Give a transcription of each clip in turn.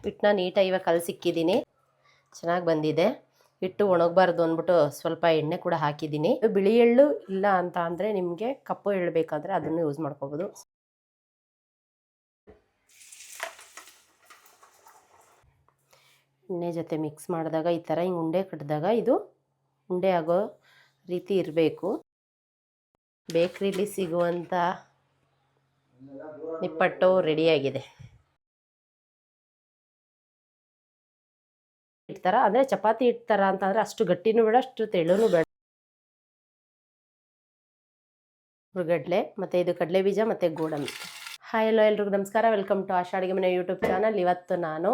ಹಿಟ್ಟನ್ನ ನೀಟಾಗಿ ಇವಾಗ ಕಲಸಿಕ್ಕಿದ್ದೀನಿ. ಚೆನ್ನಾಗಿ ಬಂದಿದೆ. ಹಿಟ್ಟು ಒಣಗಬಾರ್ದು ಅಂದ್ಬಿಟ್ಟು ಸ್ವಲ್ಪ ಎಣ್ಣೆ ಕೂಡ ಹಾಕಿದ್ದೀನಿ. ಬಿಳಿ ಎಳ್ಳು ಇಲ್ಲ ಅಂತ ಅಂದರೆ ನಿಮಗೆ ಕಪ್ಪು ಎಳ್ಳು ಬೇಕಾದರೆ ಅದನ್ನು ಯೂಸ್ ಮಾಡ್ಕೋಬೋದು. ಎಣ್ಣೆ ಜೊತೆ ಮಿಕ್ಸ್ ಮಾಡಿದಾಗ ಈ ಥರ ಹಿಂಗೆ ಉಂಡೆ ಕಟ್ಟಿದಾಗ ಇದು ಉಂಡೆ ಆಗೋ ರೀತಿ ಇರಬೇಕು. ಬೇಕ್ರಿಲಿ ಸಿಗುವಂಥ ನಿಪ್ಪಟ್ಟು ರೆಡಿಯಾಗಿದೆ. ಇಡ್ತಾರ ಅಂದರೆ ಚಪಾತಿ ಇಡ್ತಾರ ಅಂತಂದರೆ ಅಷ್ಟು ಗಟ್ಟಿನೂ ಬೇಡ, ಅಷ್ಟು ತೆಳ್ಳೂ ಬೇಡ. ಹುರ್ಗಡ್ಲೆ ಮತ್ತು ಇದು ಕಡಲೆ ಬೀಜ ಮತ್ತು ಗೋಡಂಬಿ. ಹಾಯ್ ಹಲೋ ಎಲ್ರಿಗೂ ನಮಸ್ಕಾರ, ವೆಲ್ಕಮ್ ಟು ಆಶಾ ಅಡುಗೆ ಮನೆ ಯೂಟ್ಯೂಬ್ ಚಾನಲ್. ಇವತ್ತು ನಾನು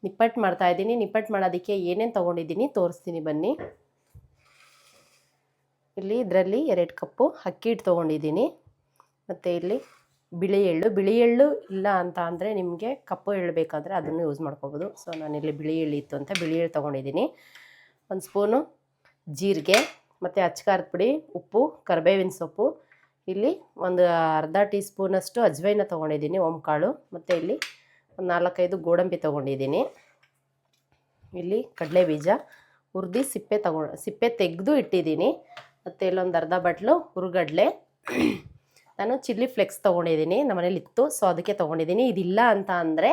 ನಿಪ್ಪಟ್ಟು ಮಾಡ್ತಾಯಿದ್ದೀನಿ. ನಿಪ್ಪಟ್ಟು ಮಾಡೋದಕ್ಕೆ ಏನೇನು ತೊಗೊಂಡಿದ್ದೀನಿ ತೋರಿಸ್ತೀನಿ ಬನ್ನಿ. ಇಲ್ಲಿ ಇದರಲ್ಲಿ 2 ಕಪ್ಪು ಅಕ್ಕಿ ಹಿಟ್ಟು ತೊಗೊಂಡಿದ್ದೀನಿ. ಮತ್ತು ಇಲ್ಲಿ ಬಿಳಿ ಎಳ್ಳು ಇಲ್ಲ ಅಂತ ಅಂದರೆ ನಿಮಗೆ ಕಪ್ಪು ಎಳ್ಳು ಬೇಕಾದರೆ ಅದನ್ನು ಯೂಸ್ ಮಾಡ್ಕೋಬೋದು. ಸೊ ನಾನಿಲ್ಲಿ ಬಿಳಿ ಎಳ್ಳು ಇತ್ತು ಅಂತ ಬಿಳಿ ಎಳ್ಳು ತೊಗೊಂಡಿದ್ದೀನಿ. 1 ಸ್ಪೂನು ಜೀರಿಗೆ ಮತ್ತು ಅಚ್ಚಕಾರದ ಪುಡಿ, ಉಪ್ಪು, ಕರಿಬೇವಿನ ಸೊಪ್ಪು, ಇಲ್ಲಿ ಒಂದು ಅರ್ಧ ಟೀ ಸ್ಪೂನಷ್ಟು ಅಜ್ವೈನ ತೊಗೊಂಡಿದ್ದೀನಿ, ಓಂಕಾಳು, ಮತ್ತು ಇಲ್ಲಿ ಒಂದು 4-5 ಗೋಡಂಬಿ ತೊಗೊಂಡಿದ್ದೀನಿ. ಇಲ್ಲಿ ಕಡಲೆ ಬೀಜ ಹುರಿದು ಸಿಪ್ಪೆ ತೆಗೆದು ಇಟ್ಟಿದ್ದೀನಿ. ಮತ್ತು ಇಲ್ಲೊಂದು ಅರ್ಧ ಬಟ್ಲು ಹುರುಗಡ್ಲೆ. ನಾನು ಚಿಲ್ಲಿ ಫ್ಲೆಕ್ಸ್ ತೊಗೊಂಡಿದ್ದೀನಿ, ನಮ್ಮನೇಲಿ ಇತ್ತು, ಸೊ ಅದಕ್ಕೆ ತೊಗೊಂಡಿದ್ದೀನಿ. ಇದಿಲ್ಲ ಅಂತ ಅಂದರೆ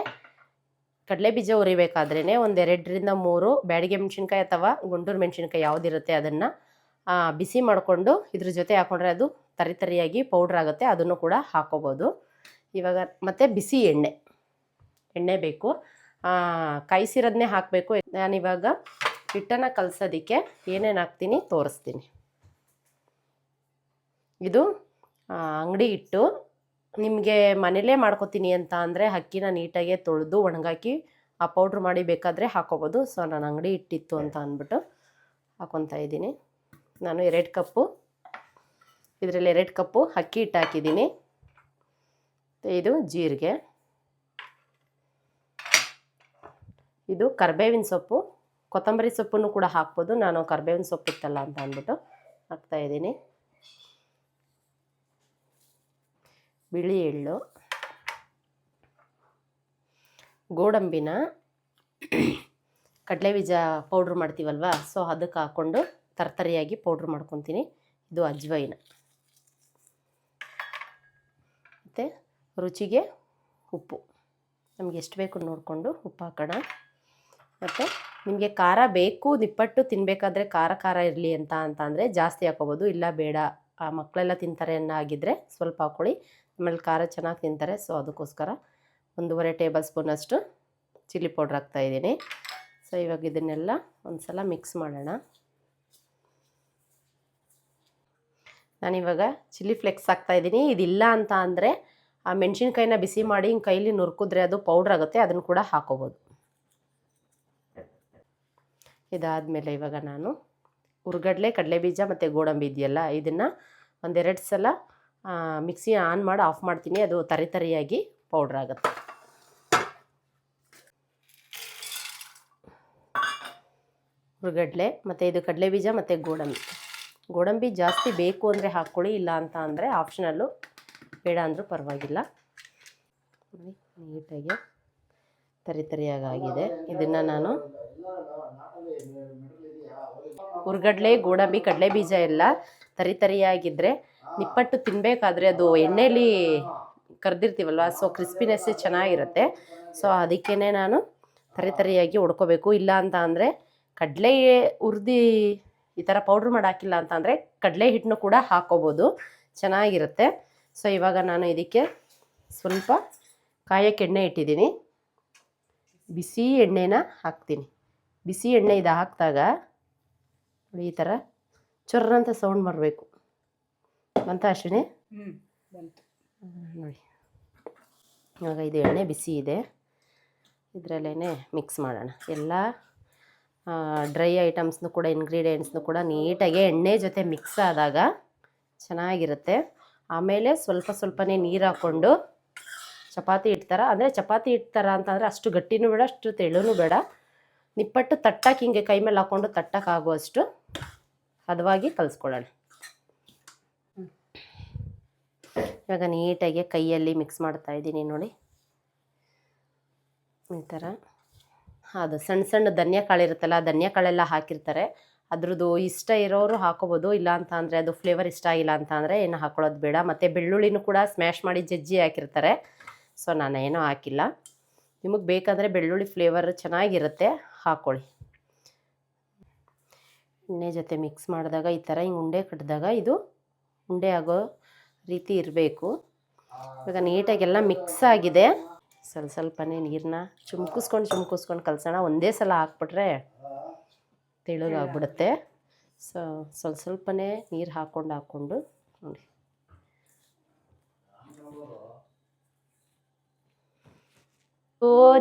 ಕಡಲೆ ಬೀಜ ಹುರಿಬೇಕಾದ್ರೇ ಒಂದು 2ರಿಂದ 3 ಬ್ಯಾಡಿಗೆ ಮೆಣಸಿನ್ಕಾಯಿ ಅಥವಾ ಗುಂಟೂರು ಮೆಣಸಿನ್ಕಾಯಿ ಯಾವುದಿರುತ್ತೆ ಅದನ್ನು ಬಿಸಿ ಮಾಡಿಕೊಂಡು ಇದ್ರ ಜೊತೆ ಹಾಕ್ಕೊಂಡ್ರೆ ಅದು ತರಿಯಾಗಿ ಪೌಡ್ರ್ ಆಗುತ್ತೆ, ಅದನ್ನು ಕೂಡ ಹಾಕೋಬೋದು. ಇವಾಗ ಮತ್ತು ಬಿಸಿ ಎಣ್ಣೆ ಬೇಕು, ಕಾಯಿಸಿರೋದನ್ನೇ ಹಾಕಬೇಕು. ನಾನಿವಾಗ ಹಿಟ್ಟನ್ನು ಕಲಸೋದಕ್ಕೆ ಏನೇನು ಹಾಕ್ತೀನಿ ತೋರಿಸ್ತೀನಿ. ಇದು ಅಂಗಡಿ ಹಿಟ್ಟು. ನಿಮಗೆ ಮನೇಲೇ ಮಾಡ್ಕೊತೀನಿ ಅಂತ ಅಂದರೆ ಅಕ್ಕಿನ ನೀಟಾಗಿ ತೊಳೆದು ಒಣಗಾಕಿ ಆ ಪೌಡ್ರ್ ಮಾಡಿ ಬೇಕಾದರೆ ಹಾಕೋಬೋದು. ಸೊ ನಾನು ಅಂಗಡಿ ಹಿಟ್ಟಿತ್ತು ಅಂತ ಅಂದ್ಬಿಟ್ಟು ಹಾಕ್ಕೊತಾ ಇದ್ದೀನಿ. ನಾನು 2 ಕಪ್ಪು ಇದರಲ್ಲಿ 2 ಕಪ್ಪು ಅಕ್ಕಿ ಹಿಟ್ಟು ಹಾಕಿದ್ದೀನಿ. ಇದು ಜೀರಿಗೆ, ಇದು ಕರಿಬೇವಿನ ಸೊಪ್ಪು, ಕೊತ್ತಂಬರಿ ಸೊಪ್ಪನ್ನು ಕೂಡ ಹಾಕ್ಬೋದು. ನಾನು ಕರಿಬೇವಿನ ಸೊಪ್ಪು ಇತ್ತಲ್ಲ ಅಂತ ಅಂದ್ಬಿಟ್ಟು ಹಾಕ್ತಾಯಿದ್ದೀನಿ. ಬಿಳಿ ಎಳ್ಳು, ಗೋಡಂಬಿನ ಕಡಲೆ ಬೀಜ ಪೌಡ್ರ್ ಮಾಡ್ತೀವಲ್ವ, ಸೊ ಅದಕ್ಕೆ ಹಾಕ್ಕೊಂಡು ತರಿಯಾಗಿ ಪೌಡ್ರ್ ಮಾಡ್ಕೊತೀನಿ. ಇದು ಅಜ್ವೈನ, ಮತ್ತು ರುಚಿಗೆ ಉಪ್ಪು, ನಮಗೆ ಎಷ್ಟು ಬೇಕು ನೋಡಿಕೊಂಡು ಉಪ್ಪು ಹಾಕೋಣ. ಮತ್ತು ನಿಮಗೆ ಖಾರ ಬೇಕು, ನಿಪ್ಪಟ್ಟು ತಿನ್ನಬೇಕಾದ್ರೆ ಖಾರ ಇರಲಿ ಅಂತ ಅಂದರೆ ಜಾಸ್ತಿ ಹಾಕೋಬೋದು, ಇಲ್ಲ ಬೇಡ ಮಕ್ಕಳೆಲ್ಲ ತಿಂತಾರೆ ಆಗಿದ್ದರೆ ಸ್ವಲ್ಪ ಹಾಕ್ಕೊಳ್ಳಿ. ಆಮೇಲೆ ಖಾರ ಚೆನ್ನಾಗಿ ತಿಂತಾರೆ, ಸೊ ಅದಕ್ಕೋಸ್ಕರ 1.5 ಟೇಬಲ್ ಸ್ಪೂನಷ್ಟು ಚಿಲ್ಲಿ ಪೌಡ್ರ್ ಹಾಕ್ತಾಯಿದ್ದೀನಿ. ಸೊ ಇವಾಗ ಇದನ್ನೆಲ್ಲ ಒಂದು ಸಲ ಮಿಕ್ಸ್ ಮಾಡೋಣ. ನಾನಿವಾಗ ಚಿಲ್ಲಿ ಫ್ಲೆಕ್ಸ್ ಹಾಕ್ತಾಯಿದ್ದೀನಿ. ಇದಿಲ್ಲ ಅಂತ ಅಂದರೆ ಆ ಮೆಣಸಿನ್ಕಾಯಿನ ಬಿಸಿ ಮಾಡಿ ಹಿಂಗೆ ಕೈಲಿ ನುರ್ಕಿದ್ರೆ ಅದು ಪೌಡ್ರ್ ಆಗುತ್ತೆ, ಅದನ್ನು ಕೂಡ ಹಾಕೋಬೋದು. ಇದಾದಮೇಲೆ ಇವಾಗ ನಾನು ಹುರ್ಗಡ್ಲೆ, ಕಡಲೆ ಬೀಜ ಮತ್ತು ಗೋಡಂಬಿ ಇದೆಯಲ್ಲ, ಇದನ್ನು 1-2 ಸಲ ಮಿಕ್ಸಿ ಆನ್ ಮಾಡಿ ಆಫ್ ಮಾಡ್ತೀನಿ, ಅದು ತರಿಯಾಗಿ ಪೌಡ್ರ್ ಆಗುತ್ತೆ. ಹುರ್ಗಡ್ಲೆ ಮತ್ತು ಇದು ಕಡಲೆ ಬೀಜ ಮತ್ತು ಗೋಡಂಬಿ ಜಾಸ್ತಿ ಬೇಕು ಅಂದರೆ ಹಾಕ್ಕೊಳ್ಳಿ, ಇಲ್ಲ ಅಂತ ಅಂದರೆ ಆಪ್ಷನಲ್ಲು, ಬೇಡ ಅಂದರೂ ಪರವಾಗಿಲ್ಲ. ನೀಟಾಗಿ ತರಿಯಾಗಿದೆ. ಇದನ್ನು ನಾನು ಹುರ್ಗಡ್ಲೆ, ಗೋಡಂಬಿ, ಕಡಲೆ ಬೀಜ ಎಲ್ಲ ತರಿಯಾಗಿದ್ದರೆ ನಿಪ್ಪಟ್ಟು ತಿನ್ನಬೇಕಾದ್ರೆ ಅದು ಎಣ್ಣೆಯಲ್ಲಿ ಕರೆದಿರ್ತೀವಲ್ವ, ಸೊ ಕ್ರಿಸ್ಪಿನೆಸ್ಸೇ ಚೆನ್ನಾಗಿರುತ್ತೆ. ಸೊ ಅದಕ್ಕೇ ನಾನು ತರಿಯಾಗಿ ಹೊಡ್ಕೋಬೇಕು. ಇಲ್ಲ ಅಂತ ಅಂದರೆ ಕಡಲೆ ಹುರಿದು ಈ ಥರ ಪೌಡ್ರ್ ಮಾಡಿ ಹಾಕಿಲ್ಲ ಅಂತ ಅಂದರೆ ಕಡಲೆ ಹಿಟ್ಟನ್ನು ಕೂಡ ಹಾಕ್ಕೋಬೋದು, ಚೆನ್ನಾಗಿರುತ್ತೆ. ಸೊ ಇವಾಗ ನಾನು ಇದಕ್ಕೆ ಸ್ವಲ್ಪ ಕಾಯಕ್ಕೆ ಎಣ್ಣೆ ಇಟ್ಟಿದ್ದೀನಿ, ಬಿಸಿ ಎಣ್ಣೆನ ಹಾಕ್ತೀನಿ. ಬಿಸಿ ಎಣ್ಣೆ ಇದು ಹಾಕಿದಾಗ ಈ ಥರ ಚೊರ್ರಂತ ಸೌಂಡ್ ಬರಬೇಕು ಅಂತ ಅಷ್ಟೇ ನೋಡಿ. ಇವಾಗ ಇದು ಎಣ್ಣೆ ಬಿಸಿ ಇದೆ, ಇದರಲ್ಲೇ ಮಿಕ್ಸ್ ಮಾಡೋಣ. ಎಲ್ಲ ಡ್ರೈ ಐಟಮ್ಸ್ನು ಕೂಡ, ಇಂಗ್ರೀಡಿಯೆಂಟ್ಸ್ನು ಕೂಡ ನೀಟಾಗಿ ಎಣ್ಣೆ ಜೊತೆ ಮಿಕ್ಸ್ ಆದಾಗ ಚೆನ್ನಾಗಿರುತ್ತೆ. ಆಮೇಲೆ ಸ್ವಲ್ಪನೇ ನೀರು ಹಾಕ್ಕೊಂಡು ಚಪಾತಿ ಹಿಟ್ಟು ಅಂದರೆ ಚಪಾತಿ ಹಿಟ್ಟು ಅಂತಂದರೆ ಅಷ್ಟು ಗಟ್ಟಿನೂ ಬೇಡ, ಅಷ್ಟು ತೆಳ್ಳೂ ಬೇಡ. ನಿಪ್ಪಟ್ಟು ತಟ್ಟಕ್ಕೆ ಹಿಂಗೆ ಕೈ ಮೇಲೆ ಹಾಕ್ಕೊಂಡು ತಟ್ಟಕ್ಕಾಗುವಷ್ಟು ಹದವಾಗಿ ಕಲಿಸ್ಕೊಳ್ಳೋಣ. ಇವಾಗ ನೀಟಾಗಿ ಕೈಯಲ್ಲಿ ಮಿಕ್ಸ್ ಮಾಡ್ತಾಯಿದ್ದೀನಿ ನೋಡಿ, ಈ ಥರ ಅದು ಸಣ್ಣ ಸಣ್ಣ ಧನಿಯಾ ಕಾಳು ಇರುತ್ತಲ್ಲ, ಧನಿಯಾ ಕಾಳೆಲ್ಲ ಹಾಕಿರ್ತಾರೆ. ಅದ್ರದ್ದು ಇಷ್ಟ ಇರೋರು ಹಾಕೋಬೋದು, ಇಲ್ಲ ಅಂತ ಅಂದರೆ ಅದು ಫ್ಲೇವರ್ ಇಷ್ಟ ಆಗಿಲ್ಲ ಅಂತ ಅಂದರೆ ಏನು ಹಾಕೊಳ್ಳೋದು ಬೇಡ. ಮತ್ತು ಬೆಳ್ಳುಳ್ಳಿನೂ ಕೂಡ ಸ್ಮ್ಯಾಶ್ ಮಾಡಿ ಜಜ್ಜಿ ಹಾಕಿರ್ತಾರೆ. ಸೊ ನಾನು ಏನೂ ಹಾಕಿಲ್ಲ. ನಿಮಗೆ ಬೇಕಂದರೆ ಬೆಳ್ಳುಳ್ಳಿ ಫ್ಲೇವರ್ ಚೆನ್ನಾಗಿರುತ್ತೆ, ಹಾಕ್ಕೊಳ್ಳಿ. ಎಣ್ಣೆ ಜೊತೆ ಮಿಕ್ಸ್ ಮಾಡಿದಾಗ ಈ ಥರ ಹಿಂಗೆ ಉಂಡೆ ಕಟ್ಟಿದಾಗ ಇದು ಉಂಡೆ ಆಗೋ ರೀತಿ ಇರಬೇಕು. ಇವಾಗ ನೀಟಾಗೆಲ್ಲ ಮಿಕ್ಸ್ ಆಗಿದೆ. ಸ್ವಲ್ಪನೇ ನೀರನ್ನ ಚುಮ್ಕಿಸ್ಕೊಂಡು ಕಲಸೋಣ. ಒಂದೇ ಸಲ ಹಾಕ್ಬಿಟ್ರೆ ತೆಳುಗಾಗ್ಬಿಡುತ್ತೆ. ಸೊ ಸ್ವಲ್ಪನೇ ನೀರು ಹಾಕ್ಕೊಂಡು ನೋಡಿ.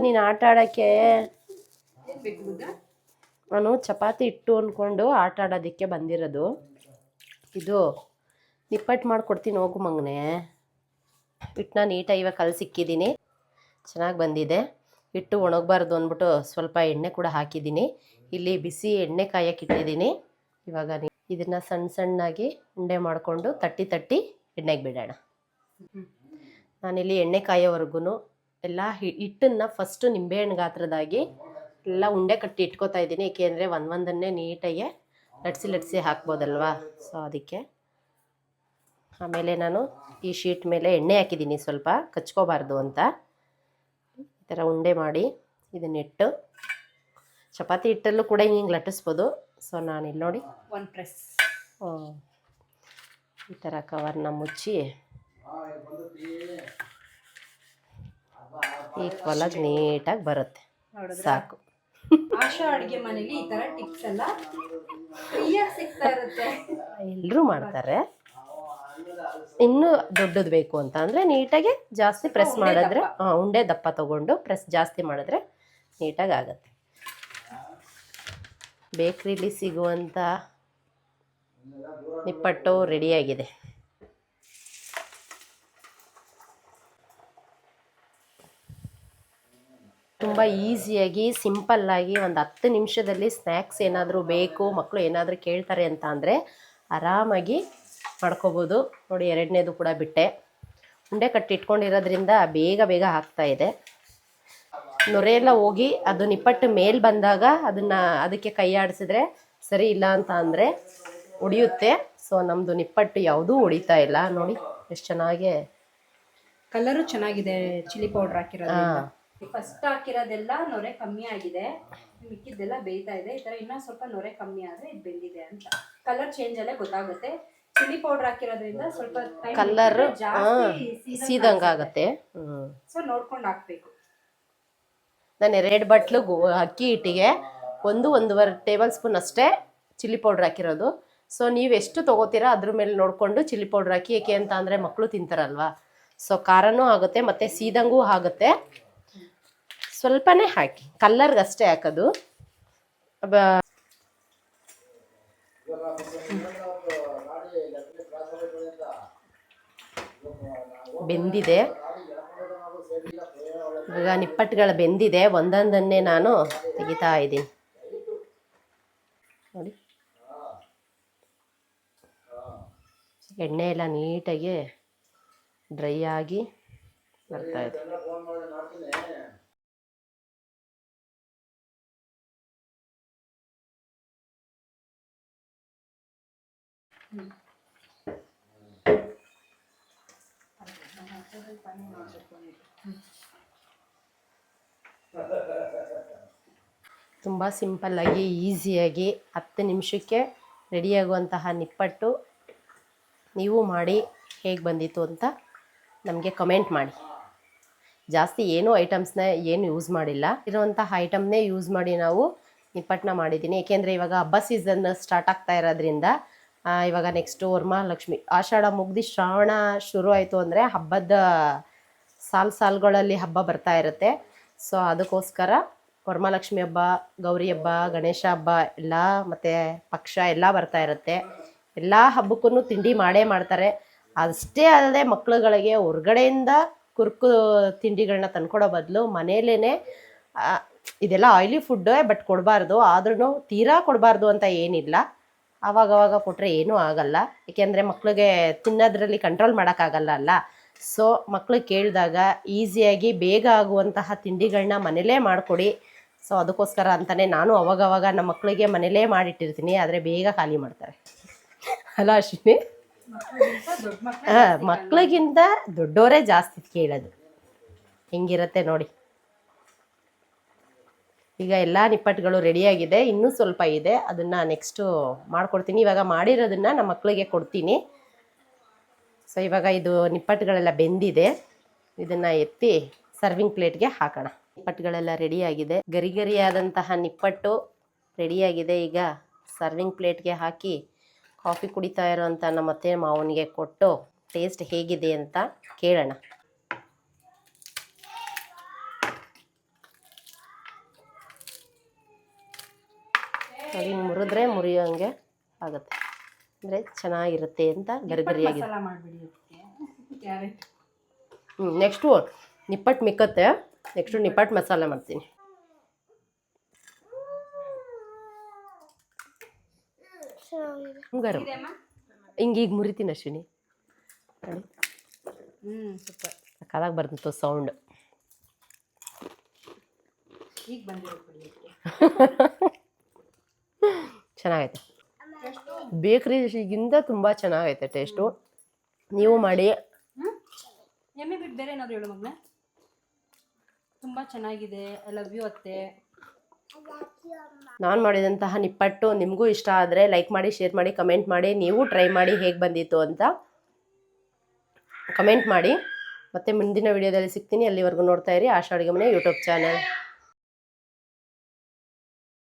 ನೀನು ಆಟ ಆಡೋಕ್ಕೆ ನಾನು ಚಪಾತಿ ಇಟ್ಟು ಅಂದ್ಕೊಂಡು ಆಟ ಆಡೋದಕ್ಕೆ ಬಂದಿರೋದು. ಇದು ನಿಪ್ಪಟ್ಟು ಮಾಡಿಕೊಡ್ತೀನಿ ಹೋಗು ಮಗನೇ. ಹಿಟ್ಟನ್ನ ನೀಟಾಗಿ ಇವಾಗ ಕಲಸಿಕ್ಕಿದ್ದೀನಿ, ಚೆನ್ನಾಗಿ ಬಂದಿದೆ. ಹಿಟ್ಟು ಒಣಗಬಾರ್ದು ಅಂದ್ಬಿಟ್ಟು ಸ್ವಲ್ಪ ಎಣ್ಣೆ ಕೂಡ ಹಾಕಿದ್ದೀನಿ. ಇಲ್ಲಿ ಬಿಸಿ ಎಣ್ಣೆ ಕಾಯಕ್ಕೆ ಇಟ್ಟಿದ್ದೀನಿ. ಇವಾಗ ಇದನ್ನು ಸಣ್ಣಾಗಿ ಉಂಡೆ ಮಾಡಿಕೊಂಡು ತಟ್ಟಿ ಎಣ್ಣೆಗೆ ಬಿಡೋಣ. ನಾನಿಲ್ಲಿ ಎಣ್ಣೆ ಕಾಯೋವರೆಗೂ ಎಲ್ಲ ಹಿಟ್ಟನ್ನು ಫಸ್ಟು ನಿಂಬೆಹಣ್ಣು ಗಾತ್ರದಾಗಿ ಎಲ್ಲ ಉಂಡೆ ಕಟ್ಟಿ ಇಟ್ಕೋತಾ ಇದ್ದೀನಿ. ಏಕೆಂದರೆ ಒಂದೊಂದನ್ನೇ ನೀಟಾಗಿ ಲಟ್ಸಿ ಹಾಕ್ಬೋದಲ್ವಾ, ಸೊ ಅದಕ್ಕೆ. ಆಮೇಲೆ ನಾನು ಈ ಶೀಟ್ ಮೇಲೆ ಎಣ್ಣೆ ಹಾಕಿದ್ದೀನಿ, ಸ್ವಲ್ಪ ಕಚ್ಕೋಬಾರ್ದು ಅಂತ. ಈ ಥರ ಉಂಡೆ ಮಾಡಿ ಇದನ್ನಿಟ್ಟು ಚಪಾತಿ ಹಿಟ್ಟಲ್ಲೂ ಕೂಡ ಹಿಂಗೆ ಲಟ್ಟಿಸ್ಬೋದು. ಸೊ ನಾನಿಲ್ಲಿ ನೋಡಿ ಒಂದು ಪ್ರೆಸ್ ಈ ಥರ ಕವರ್ನ ಮುಚ್ಚಿ ಈಕ್ವಲಾಗಿ ನೀಟಾಗಿ ಬರುತ್ತೆ, ಸಾಕು. ಆಶಾ ಅಡುಗೆ ಮನೇಲಿ ಈ ತರ ಟಿಪ್ಸ್ ಎಲ್ಲ ಫ್ರೀಯಾಗಿ ಸಿಗ್ತಾ ಇರುತ್ತೆ. ಎಲ್ಲರೂ ಮಾಡ್ತಾರೆ. ಇನ್ನೂ ದೊಡ್ಡದು ಬೇಕು ಅಂತ ಅಂದರೆ ನೀಟಾಗಿ ಜಾಸ್ತಿ ಪ್ರೆಸ್ ಮಾಡಿದ್ರೆ, ಉಂಡೆ ದಪ್ಪ ತಗೊಂಡು ಪ್ರೆಸ್ ಜಾಸ್ತಿ ಮಾಡಿದ್ರೆ ನೀಟಾಗಿ ಆಗುತ್ತೆ. ಬೇಕ್ರಿಲಿ ಸಿಗುವಂಥ ನಿಪ್ಪಟ್ಟು ರೆಡಿಯಾಗಿದೆ. ತುಂಬ ಈಸಿಯಾಗಿ ಸಿಂಪಲ್ಲಾಗಿ ಒಂದು 10 ನಿಮಿಷದಲ್ಲಿ ಸ್ನ್ಯಾಕ್ಸ್ ಏನಾದರೂ ಬೇಕು, ಮಕ್ಕಳು ಏನಾದರೂ ಕೇಳ್ತಾರೆ ಅಂತ ಅಂದರೆ ಆರಾಮಾಗಿ ಮಾಡ್ಕೋಬೋದು. ನೋಡಿ, ಎರಡನೇದು ಕೂಡ ಬಿಟ್ಟೆ. ಉಂಡೆ ಕಟ್ಟಿ ಇಟ್ಕೊಂಡಿರೋದ್ರಿಂದ ಬೇಗ ಆಗ್ತಾಯಿದೆ. ನೊರೆ ಎಲ್ಲ ಹೋಗಿ ಅದು ನಿಪ್ಪಟ್ಟು ಮೇಲೆ ಬಂದಾಗ ಅದಕ್ಕೆ ಕೈ ಆಡಿಸಿದ್ರೆ ಸರಿ, ಇಲ್ಲ ಅಂತ ಅಂದರೆ ಉಡಿಯುತ್ತೆ. ಸೊ ನಮ್ಮದು ನಿಪ್ಪಟ್ಟು ಯಾವುದೂ ಉಡಿತಾ ಇಲ್ಲ. ನೋಡಿ ಎಷ್ಟು ಚೆನ್ನಾಗಿ ಕಲರು ಚೆನ್ನಾಗಿದೆ. ಚಿಲ್ಲಿ ಪೌಡರ್ ಹಾಕಿರೋದ್ರಿಂದ ಫಸ್ಟ್ ಹಾಕಿರೋದೆಲ್ಲ ನೊರೆ ಕಮ್ಮಿ ಆಗಿದೆ, ಮಿಕ್ಕಿದ್ದೆಲ್ಲ ಬೇಯ್ತಾ ಇದೆ. ಈ ಥರ ಇನ್ನೂ ಸ್ವಲ್ಪ ನೊರೆ ಕಮ್ಮಿ ಆದರೆ ಇದು ಬೆಂದಿದೆ ಅಂತ ಕಲರ್ ಚೇಂಜ್ ಅಲ್ಲೇ ಗೊತ್ತಾಗುತ್ತೆ. ಚಿಲ್ಲಿ ಪೌಡರ್ ಹಾಕಿರೋದ್ರಿಂದ ಸ್ವಲ್ಪ ಕಲರ್ ಸೀದಂಗಾಗುತ್ತೆ. ಸೊ ನೋಡ್ಕೊಂಡು ಹಾಕ್ಬೇಕು. ನಾನು 2 ಬಟ್ಲು ಅಕ್ಕಿ ಹಿಟ್ಟಿಗೆ 1-1.5 ಟೇಬಲ್ ಸ್ಪೂನ್ ಅಷ್ಟೇ ಚಿಲ್ಲಿ ಪೌಡ್ರ್ ಹಾಕಿರೋದು. ಸೊ ನೀವು ಎಷ್ಟು ತೊಗೋತೀರಾ ಅದ್ರ ಮೇಲೆ ನೋಡಿಕೊಂಡು ಚಿಲ್ಲಿ ಪೌಡ್ರ್ ಹಾಕಿ. ಏಕೆ ಅಂತ ಅಂದರೆ ಮಕ್ಕಳು ತಿಂತಾರಲ್ವಾ, ಸೊ ಖಾರನೂ ಆಗುತ್ತೆ ಮತ್ತು ಸೀದಂಗೂ ಆಗುತ್ತೆ. ಸ್ವಲ್ಪನೇ ಹಾಕಿ, ಕಲ್ಲರ್ಗಷ್ಟೇ ಹಾಕೋದು. ಬೆಂದಿದೆ ಈಗ, ನಿಪ್ಪಟ್ಟುಗಳು ಬೆಂದಿದೆ. ಒಂದೊಂದನ್ನೇ ನಾನು ತೆಗಿತಾ ಇದ್ದೀನಿ. ನೋಡಿ, ಎಣ್ಣೆ ಎಲ್ಲ ನೀಟಾಗಿ ಡ್ರೈ ಆಗಿ ಬರ್ತಾ ಇದೆ. ತುಂಬ ಸಿಂಪಲ್ಲಾಗಿ ಈಸಿಯಾಗಿ 10 ನಿಮಿಷಕ್ಕೆ ರೆಡಿಯಾಗುವಂತಹ ನಿಪ್ಪಟ್ಟು ನೀವು ಮಾಡಿ ಹೇಗೆ ಬಂದಿತ್ತು ಅಂತ ನಮಗೆ ಕಮೆಂಟ್ ಮಾಡಿ. ಜಾಸ್ತಿ ಏನೂ ಐಟಮ್ಸ್ನ ಏನು ಯೂಸ್ ಮಾಡಿಲ್ಲ, ಇರುವಂತಹ ಐಟಮ್ನೇ ಯೂಸ್ ಮಾಡಿ ನಾವು ನಿಪ್ಪಟ್ಟನ್ನ ಮಾಡಿದ್ದೀನಿ. ಏಕೆಂದರೆ ಇವಾಗ ಹಬ್ಬ ಸೀಸನ್ ಸ್ಟಾರ್ಟ್ ಆಗ್ತಾ ಇರೋದ್ರಿಂದ ಇವಾಗ ನೆಕ್ಸ್ಟು ವರಮಹಾಲಕ್ಷ್ಮಿ, ಆಷಾಢ ಮುಗ್ದು ಶ್ರಾವಣ ಶುರು ಆಯಿತು ಅಂದರೆ ಹಬ್ಬದ ಸಾಲುಗಳಲ್ಲಿ ಹಬ್ಬ ಬರ್ತಾ ಇರುತ್ತೆ. ಸೊ ಅದಕ್ಕೋಸ್ಕರ ವರಮಹಾಲಕ್ಷ್ಮಿ ಹಬ್ಬ, ಗೌರಿ ಹಬ್ಬ, ಗಣೇಶ ಹಬ್ಬ ಎಲ್ಲ ಮತ್ತು ಪಕ್ಷ ಎಲ್ಲ ಬರ್ತಾ ಇರುತ್ತೆ. ಎಲ್ಲ ಹಬ್ಬಕ್ಕೂ ತಿಂಡಿ ಮಾಡ್ತಾರೆ. ಅಷ್ಟೇ ಅಲ್ಲದೆ ಮಕ್ಳುಗಳಿಗೆ ಹೊರ್ಗಡೆಯಿಂದ ಕುರುಕು ತಿಂಡಿಗಳನ್ನ ತಂದ್ಕೊಡೋ ಬದಲು ಮನೇಲೇ ಇದೆಲ್ಲ ಆಯಿಲಿ ಫುಡ್ಡೇ, ಬಟ್ ಕೊಡಬಾರ್ದು. ಆದ್ರೂ ತೀರಾ ಕೊಡಬಾರ್ದು ಅಂತ ಏನಿಲ್ಲ, ಆವಾಗವಾಗ ಕೊಟ್ಟರೆ ಏನೂ ಆಗಲ್ಲ. ಏಕೆಂದರೆ ಮಕ್ಳಿಗೆ ತಿನ್ನೋದ್ರಲ್ಲಿ ಕಂಟ್ರೋಲ್ ಮಾಡೋಕ್ಕಾಗಲ್ಲ ಅಲ್ಲ. ಸೊ ಮಕ್ಳು ಕೇಳಿದಾಗ ಈಸಿಯಾಗಿ ಬೇಗ ಆಗುವಂತಹ ತಿಂಡಿಗಳನ್ನ ಮನೇಲೇ ಮಾಡಿಕೊಡಿ. ಸೊ ಅದಕ್ಕೋಸ್ಕರ ಅಂತಲೇ ನಾನು ಅವಾಗವಾಗ ನಮ್ಮ ಮಕ್ಕಳಿಗೆ ಮನೇಲೇ ಮಾಡಿಟ್ಟಿರ್ತೀನಿ, ಆದರೆ ಬೇಗ ಖಾಲಿ ಮಾಡ್ತಾರೆ ಅಲ್ಲ ಅಶ್ವಿನಿ? ದೊಡ್ಡ ಮಕ್ಳು ಹಾಂ, ಮಕ್ಕಳಿಗಿಂತ ದೊಡ್ಡವರೇ ಜಾಸ್ತಿ ಕೇಳೋದು. ಹೆಂಗಿರುತ್ತೆ ನೋಡಿ. ಈಗ ಎಲ್ಲ ನಿಪ್ಪಟ್ಟುಗಳು ರೆಡಿಯಾಗಿದೆ, ಇನ್ನೂ ಸ್ವಲ್ಪ ಇದೆ, ಅದನ್ನು ನೆಕ್ಸ್ಟು ಮಾಡ್ಕೊಡ್ತೀನಿ. ಇವಾಗ ಮಾಡಿರೋದನ್ನು ನಮ್ಮ ಮಕ್ಕಳಿಗೆ ಕೊಡ್ತೀನಿ. ಸೊ ಇವಾಗ ಇದು ನಿಪ್ಪಟ್ಟುಗಳೆಲ್ಲ ಬೆಂದಿದೆ, ಇದನ್ನು ಎತ್ತಿ ಸರ್ವಿಂಗ್ ಪ್ಲೇಟ್ಗೆ ಹಾಕೋಣ. ನಿಪ್ಪಟ್ಟುಗಳೆಲ್ಲ ರೆಡಿಯಾಗಿದೆ, ಗರಿ ಗರಿಯಾದಂತಹ ನಿಪ್ಪಟ್ಟು ರೆಡಿಯಾಗಿದೆ. ಈಗ ಸರ್ವಿಂಗ್ ಪ್ಲೇಟ್ಗೆ ಹಾಕಿ ಕಾಫಿ ಕುಡಿತಾ ಇರೋಂಥ ನಮ್ಮ ಅತ್ತೆ ಮಾವನಿಗೆ ಕೊಟ್ಟು ಟೇಸ್ಟ್ ಹೇಗಿದೆ ಅಂತ ಕೇಳೋಣ. ಹಿಂಗೆ ಮುರಿದ್ರೆ ಮುರಿಯೋಂಗೆ ಆಗುತ್ತೆ, ಅಂದರೆ ಚೆನ್ನಾಗಿರುತ್ತೆ ಅಂತ ಗರಿಗರಿಯಾಗಿದೆ. ಮಸಾಲ ಮಾಡಿಬಿಡಿ ಕ್ಯಾರೆಟ್. ನೆಕ್ಸ್ಟು ನಿಪ್ಪಟ್ಟು ಮಿಕ್ಕತ್ತೆ, ನೆಕ್ಸ್ಟು ನಿಪ್ಪಟ್ಟು ಮಸಾಲೆ ಮಾಡ್ತೀನಿ. ಹಂಗಾರು ಹಿಂಗೆ ಈಗ ಮುರಿತೀನಿ ಅಶ್ವಿನಿ ನೋಡಿ. ಸೂಪರ್. ಸಕ್ಕತ್ತಾಗಿ ಬರ್ತಿತ್ತು ಸೌಂಡ್. ಈಗ ಬಂದಿರೋ ಚೆನ್ನಾಗೈತೆ, ಬೇಕ್ರಿಗಿಂತ ತುಂಬ ಚೆನ್ನಾಗೈತೆ ಟೇಸ್ಟು. ನೀವು ಮಾಡಿ. ಎಮ್ಮೆ ಬಿಟ್ಟು ಬೇರೆ ಏನಾದ್ರು ಹೇಳು ಮಗನೇ. ತುಂಬ ಚೆನ್ನಾಗಿದೆ. ಐ ಲವ್ ಯು ಅತ್ತೆ. ನಾನು ಮಾಡಿದಂತಹ ನಿಪ್ಪಟ್ಟು ನಿಮಗೂ ಇಷ್ಟ ಆದರೆ ಲೈಕ್ ಮಾಡಿ, ಶೇರ್ ಮಾಡಿ, ಕಮೆಂಟ್ ಮಾಡಿ. ನೀವು ಟ್ರೈ ಮಾಡಿ ಹೇಗೆ ಬಂದಿತ್ತು ಅಂತ ಕಮೆಂಟ್ ಮಾಡಿ. ಮತ್ತೆ ಮುಂದಿನ ವಿಡಿಯೋದಲ್ಲಿ ಸಿಗ್ತೀನಿ. ಅಲ್ಲಿವರೆಗೂ ನೋಡ್ತಾ ಇರಿ ಆಶಾ ಅಡುಗೆ ಮನೆ ಯೂಟ್ಯೂಬ್ ಚಾನಲ್.